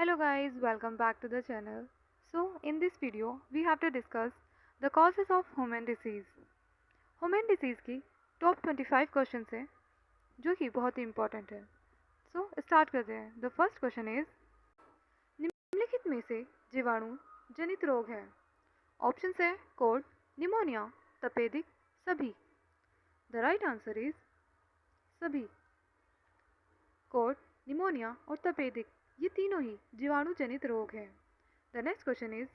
Hello guys, welcome back to the channel. So in this video we have to discuss the causes of human disease. Human disease की top 25 question है जो कि बहुत ही important है. So start करते हैं. The first question is निम्नलिखित में से जीवाणु जनित रोग है. Options है कोल्ड, निमोनिया, तपेदिक, सभी. The right answer is सभी. कोल्ड, निमोनिया और तपेदिक ये तीनों ही जीवाणु जनित रोग हैं. द नेक्स्ट क्वेश्चन इज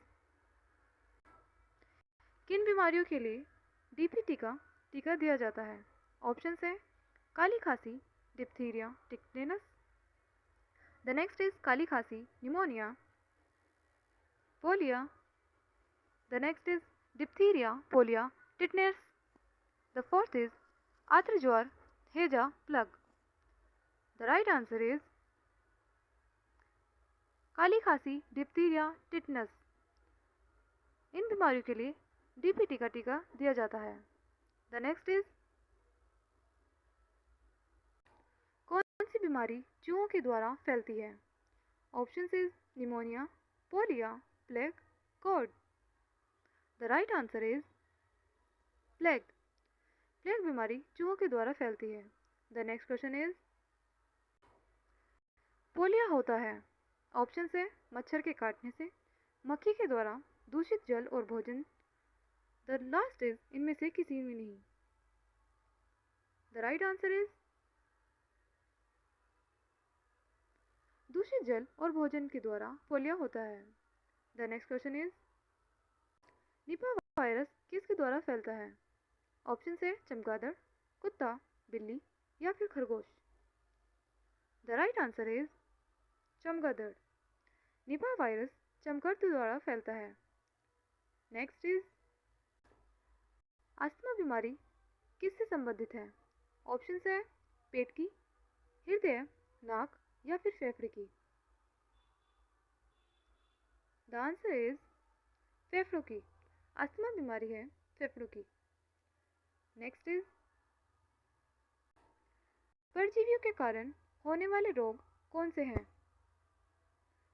किन बीमारियों के लिए डीपीटी का टीका दिया जाता है. ऑप्शंस है काली खांसी, diphtheria, tetanus. The next is काली खांसी, pneumonia, polio. The next is diphtheria, polio, tetanus. The fourth is आर्द्र ज्वर, हेजा, plague. The right answer is काली खांसी, डिप्थीरिया, टिटनस. इन बीमारियों के लिए डीपीटी का टीका दिया जाता है. द नेक्स्ट इज कौन सी बीमारी चूहों के द्वारा फैलती है. Options is pneumonia, polio, plague, code. The right answer is plague. Plague बीमारी चूहों के द्वारा फैलती है. The next question is polio होता है. ऑप्शन है मच्छर के काटने से, मक्खी के द्वारा, दूषित जल और भोजन. द लास्ट इज इनमें से किसी में नहीं. द राइट आंसर इज दूषित जल और भोजन के द्वारा पोलिया होता है. The next question is Nipah virus किसके द्वारा फैलता है. ऑप्शन है चमगादड़, कुत्ता, बिल्ली या फिर खरगोश. द राइट आंसर इज चमगादड़. निपा वायरस चमगादड़ द्वारा फैलता है. नेक्स्ट इज अस्थमा बीमारी किससे संबंधित है. ऑप्शन है पेट की, हृदय, नाक या फिर फेफड़े की. द आंसर इज फेफड़ों की. अस्थमा बीमारी है फेफड़ों की. नेक्स्ट इज परजीवियों के कारण होने वाले रोग कौन से हैं.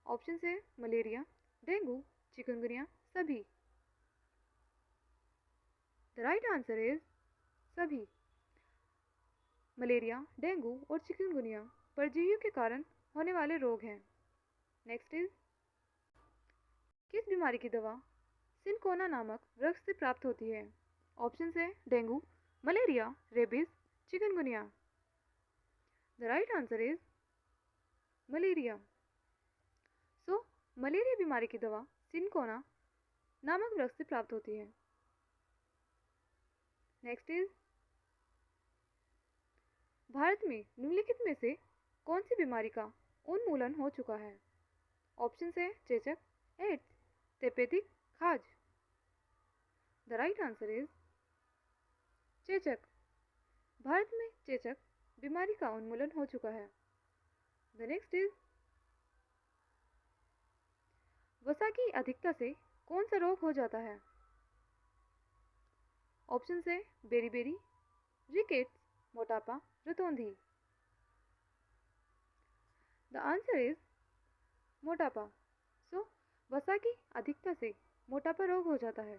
ऑप्शन है मलेरिया, डेंगू, चिकनगुनिया, सभी. द राइट आंसर इज सभी. मलेरिया, डेंगू और चिकनगुनिया परजीवियों के कारण होने वाले रोग हैं. नेक्स्ट इज किस बीमारी की दवा सिनकोना नामक वृक्ष से प्राप्त होती है. ऑप्शन है dengue, malaria, rabies, chikungunya. The right answer is malaria. So malaria बीमारी की दवा सिनकोना नामक वृक्ष से प्राप्त होती है. नेक्स्ट इज भारत में निम्नलिखित में से कौन सी बीमारी का उन्मूलन हो चुका है. ऑप्शन है चेचक, एड्स, तपेदिक, खाज. द राइट आंसर इज चेचक. भारत में चेचक बीमारी का उन्मूलन हो चुका है. द नेक्स्ट इज वसा की अधिकता से कौन सा रोग हो जाता है. ऑप्शन है बेरीबेरी, रिकेट्स, मोटापा, रतौंधी. द आंसर इज मोटापा. सो वसा की अधिकता से मोटापा रोग हो जाता है.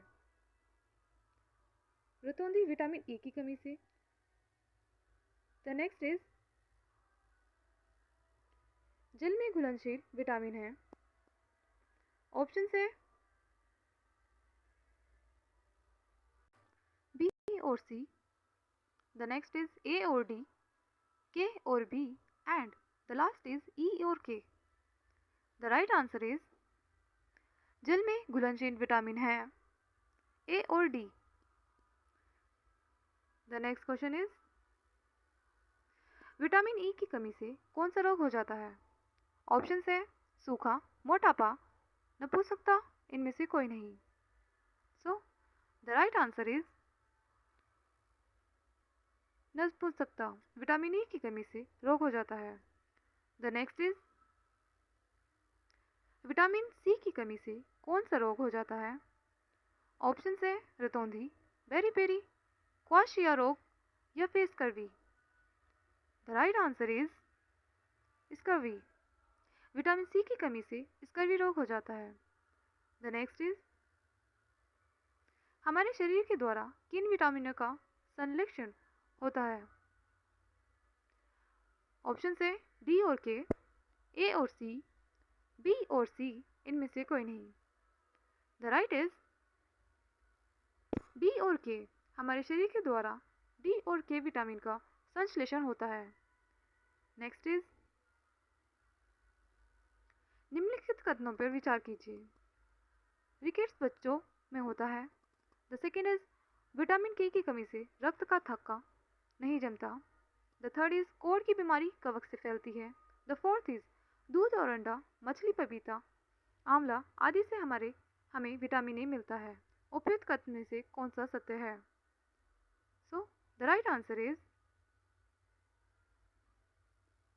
रतौंधी विटामिन ई की कमी से. द नेक्स्ट इज जल में घुलनशील विटामिन है. ऑप्शन है बी और C. The next is A और डी, के और B and the last is E और के. द राइट आंसर इज जल में घुलनशील विटामिन है ए और D. The next question is vitamin E की कमी से कौन सा रोग हो जाता है. ऑप्शन है सूखा, मोटापा, नपुंसकता, इनमें से कोई नहीं. So the right answer is नपुंसकता. विटामिन ई की कमी से रोग हो जाता है. The next is vitamin C की कमी से कौन सा रोग हो जाता है. ऑप्शन है रतौंधी, बेरीबेरी, क्वाशिया रोग या फिर scurvy. The right answer is scurvy. Vitamin C की कमी से स्कर्वी रोग हो जाता है। द नेक्स्ट इज हमारे शरीर के द्वारा किन विटामिनों का संश्लेषण होता है? ऑप्शन है डी और के, ए और सी, बी और सी, इनमें से कोई नहीं। द राइट इज डी और के। हमारे शरीर के द्वारा डी और के विटामिन का संश्लेषण होता है। नेक्स्ट इज निम्नलिखित कथनों पर विचार कीजिए। रिकेट्स बच्चों में होता है। The second is vitamin K की कमी से रक्त का थक्का नहीं जमता। द थर्ड इज कोढ़ की बीमारी कवक से फैलती है। द फोर्थ इज दूध और अंडा, मछली, पपीता, आंवला आदि से हमें विटामिन ए मिलता है। उपयुक्त कथन में से कौन सा सत्य है? सो the right answer is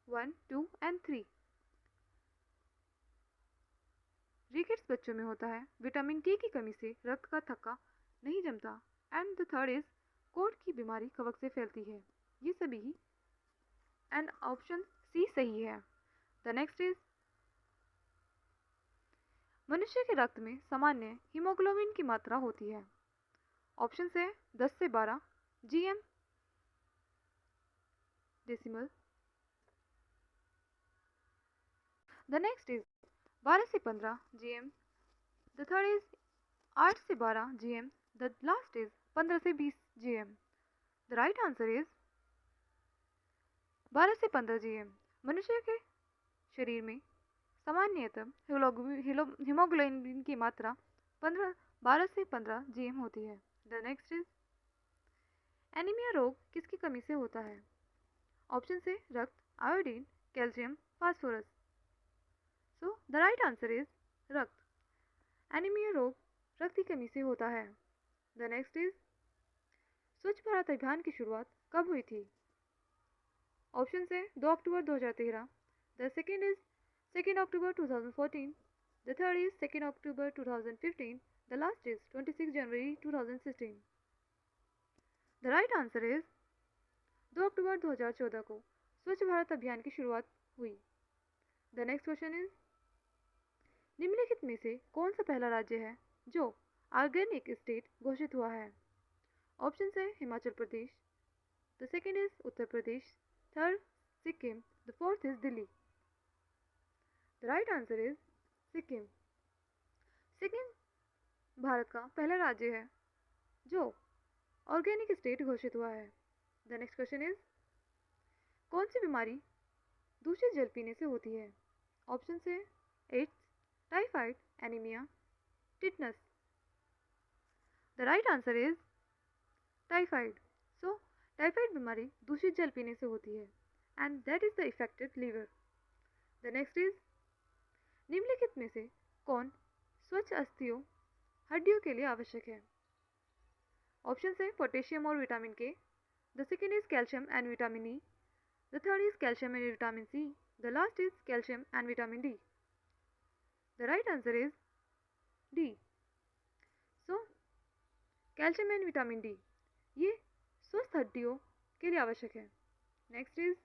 1, 2 and 3। Rickets बच्चों में होता है। विटामिन के की कमी से रक्त का थक्का नहीं जमता। एंड द थर्ड इज कोढ़ की बीमारी कवक से फैलती है। ये सभी एंड ऑप्शन सी सही है। द नेक्स्ट इज मनुष्य के रक्त में सामान्य हीमोग्लोबिन की मात्रा होती है। ऑप्शन है 10 से 12 GM decimal. The next is 12 से 15 जीएम। द थर्ड इज 8 से 12 जीएम। द लास्ट इज 15 से 20 GM. The right answer is 12 से 15 जीएम। मनुष्य के शरीर में सामान्यतः हीमोग्लोबिन की मात्रा 12 से 15 जीएम होती है। द नेक्स्ट इज एनीमिया रोग किसकी कमी से होता है? ऑप्शन से रक्त, iodine, calcium, phosphorus. So the right answer is रक्त। एनीमिया रोग रक्त की कमी से होता है। द नेक्स्ट इज स्वच्छ भारत अभियान की शुरुआत कब हुई थी? ऑप्शन है 2 अक्टूबर 2013। The second is 2 October 2014। The third is 2 October 2015। The last is 26 January 2016। The right answer is 2 अक्टूबर 2014 को स्वच्छ भारत अभियान की शुरुआत हुई। द नेक्स्ट क्वेश्चन इज निम्नलिखित में से कौन सा पहला राज्य है जो ऑर्गेनिक स्टेट घोषित हुआ है? ऑप्शन है Himachal Pradesh. The second is Uttar Pradesh. Third Sikkim. The fourth is Delhi. The right answer is Sikkim. Sikkim Bharat का पहला राज्य है जो ऑर्गेनिक स्टेट घोषित हुआ है। द नेक्स्ट क्वेश्चन इज कौन सी बीमारी दूषित जल पीने से होती है? ऑप्शन है AIDS, typhoid, anaemia, tetanus. The right answer is typhoid. So typhoid बीमारी दूषित जल पीने से होती है and that is the affected liver. The next is निम्नलिखित में से कौन स्वच्छ अस्थियों हड्डियों के लिए आवश्यक है? ऑप्शन है पोटेशियम और vitamin K. The second is calcium and vitamin E. The third is calcium and vitamin C. The last is calcium and vitamin D. The right answer is D. So calcium and vitamin D ये स्वस्थ हड्डियों के लिए आवश्यक है। Next is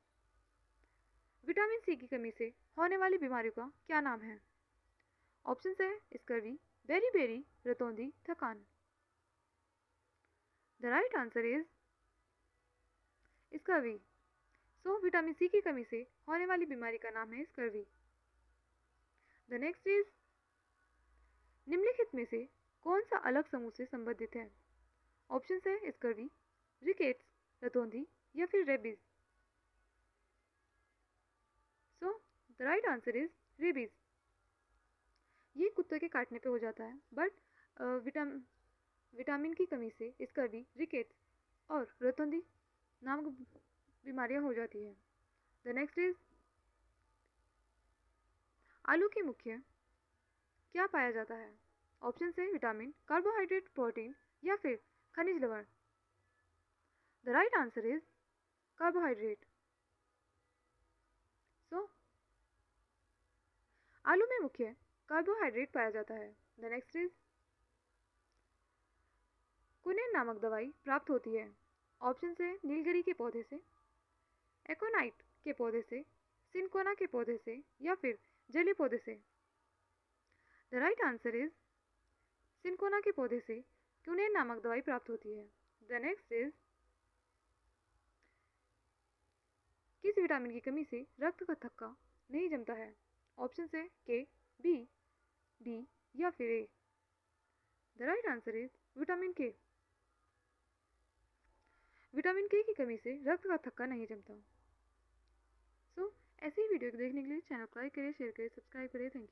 vitamin C की कमी से होने वाली बीमारियों का क्या नाम है? ऑप्शन है स्कर्वी, बेरी, रतौंधी, थकान। The right answer is scurvy. So vitamin C की कमी से होने वाली बीमारी का नाम है स्कर्वी। द नेक्स्ट इज निम्नलिखित में से कौन सा अलग समूह से संबंधित है? ऑप्शन है स्कर्वी, रिकेट्स, रतौंधी या फिर rabies. So the right answer is rabies. ये कुत्ते के काटने पे हो जाता है बट विटामिन की कमी से स्कर्वी, रिकेट्स और रतौंधी नामक बीमारियां हो जाती है। द नेक्स्ट इज आलू के मुख्य क्या पाया जाता है? ऑप्शन है विटामिन, कार्बोहाइड्रेट, प्रोटीन या फिर खनिज लवण। The right answer is carbohydrate. So आलू में मुख्य कार्बोहाइड्रेट पाया जाता है। द नेक्स्ट इज कुनेन नामक दवाई प्राप्त होती है। ऑप्शन है नीलगिरी के पौधे से, एकोनाइट के पौधे से, सिनकोना के पौधे से या फिर जलीय पौधे से। The right answer is cinchona के पौधे से क्यूनेन नामक दवाई प्राप्त होती है। द नेक्स्ट इज किस विटामिन की कमी से रक्त का थक्का नहीं जमता है? ऑप्शन है के, बी, डी या फिर A. The right answer is vitamin K. Vitamin K की कमी से रक्त का थक्का नहीं जमता। ऐसी ही वीडियो देखने के लिए चैनल को लाइक करें, शेयर करें, सब्सक्राइब करें। Thank you.